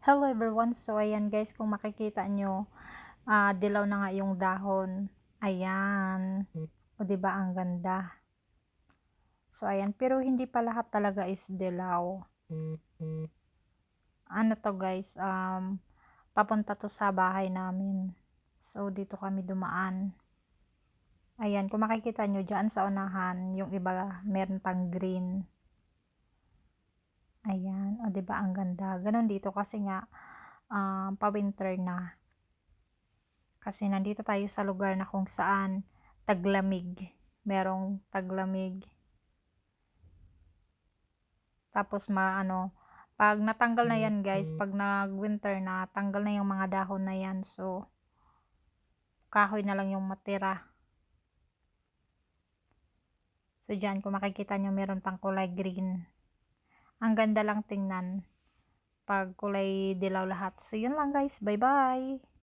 Hello everyone. So ayan guys, kung makikita nyo, dilaw na nga yung dahon. Ayan. O 'di ba ang ganda? So ayan, pero hindi pa lahat talaga is dilaw. Ano to guys, papunta to sa bahay namin. So dito kami dumaan. Ayan, kung makikita nyo diyan sa unahan, yung iba meron pang green. Ayan, o 'di ba ang ganda? Ganon dito kasi nga pa-winter na. Kasi nandito tayo sa lugar na kung saan taglamig. Merong taglamig. Tapos pag natanggal na yan guys, pag nag-winter na, tanggal na yung mga dahon na yan. So, kahoy na lang yung matira. So, dyan kung makikita nyo meron pang kulay green. Ang ganda lang tingnan pag kulay dilaw lahat. So, yun lang guys. Bye-bye!